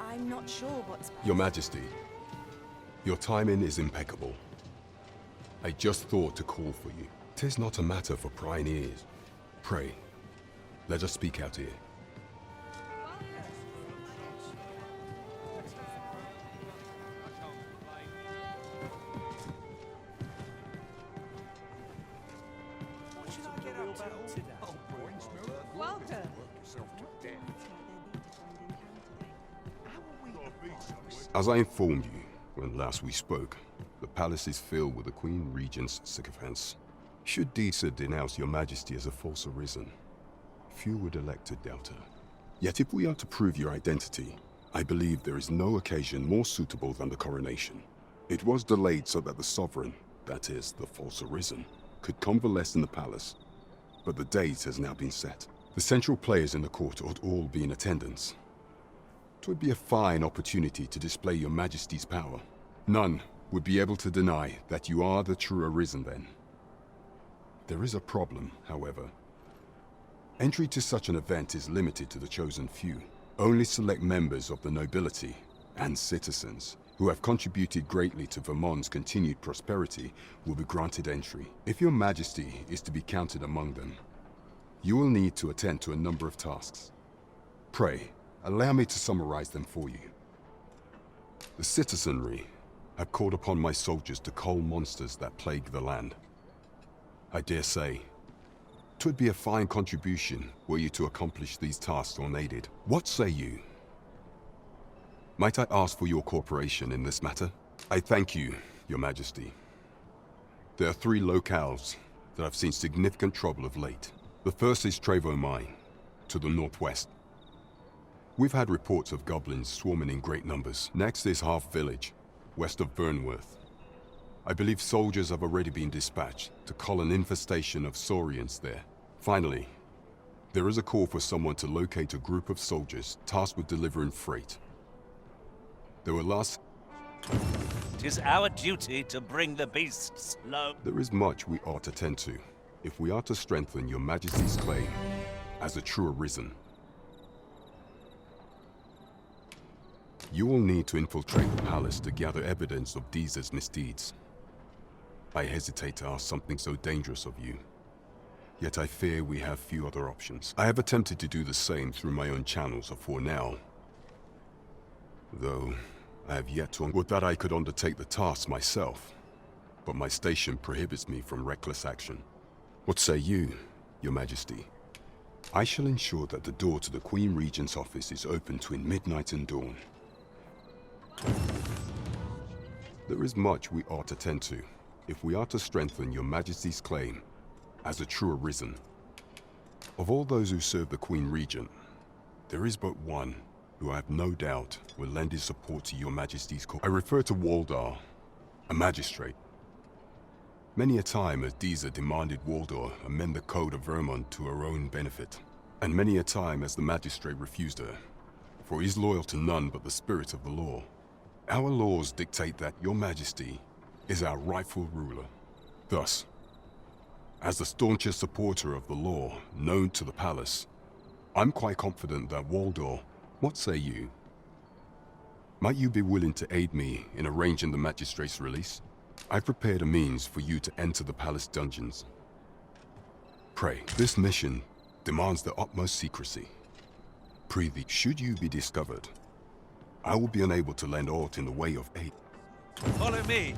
I'm not sure what's... Your Majesty, your timing is impeccable. I just thought to call for you. 'Tis not a matter for prying ears. Pray, let us speak out here. As I informed you when last we spoke, the palace is filled with the Queen Regent's sycophants. Should Disa denounce your Majesty as a false arisen, few would elect to doubt her. Yet if we are to prove your identity, I believe there is no occasion more suitable than the coronation. It was delayed so that the sovereign, that is, the false arisen, could convalesce in the palace, but the date has now been set. The central players in the court ought all be in attendance. 'Twould be a fine opportunity to display your Majesty's power. None would be able to deny that you are the true arisen then. There is a problem, however. Entry to such an event is limited to the chosen few. Only select members of the nobility and citizens who have contributed greatly to Vermont's continued prosperity will be granted entry. If your Majesty is to be counted among them, you will need to attend to a number of tasks. Pray, allow me to summarize them for you. The citizenry have called upon my soldiers to cull monsters that plague the land. I dare say, 'twould be a fine contribution were you to accomplish these tasks unaided. What say you? Might I ask for your cooperation in this matter? I thank you, your Majesty. There are 3 locales that have seen significant trouble of late. The first is Trevo Mine, to the northwest. We've had reports of goblins swarming in great numbers. Next is Half Village, west of Burnworth. I believe soldiers have already been dispatched to cull an infestation of saurians there. Finally, there is a call for someone to locate a group of soldiers tasked with delivering freight. There were last... 'Tis our duty to bring the beasts low. There is much we ought to tend to if we are to strengthen your Majesty's claim as a true arisen. You will need to infiltrate the palace to gather evidence of Disa's misdeeds. I hesitate to ask something so dangerous of you, yet I fear we have few other options. I have attempted to do the same through my own channels for now, though I have yet to... Would that I could undertake the task myself, but my station prohibits me from reckless action. What say you, your Majesty? I shall ensure that the door to the Queen Regent's office is open between midnight and dawn. There is much we ought to tend to if we are to strengthen your Majesty's claim as a true arisen. Of all those who serve the Queen Regent, there is but one who I have no doubt will lend his support to your Majesty's cause. I refer to Waldar, a magistrate. Many a time has Disa demanded Waldar amend the code of Vermont to her own benefit, and many a time has the magistrate refused her, for he is loyal to none but the spirit of the law. Our laws dictate that your Majesty is our rightful ruler. Thus, as the staunchest supporter of the law known to the palace, I'm quite confident that Waldor, what say you? Might you be willing to aid me in arranging the magistrate's release? I've prepared a means for you to enter the palace dungeons. Pray, this mission demands the utmost secrecy. Prithee, should you be discovered, I will be unable to lend aught in the way of aid. Follow me.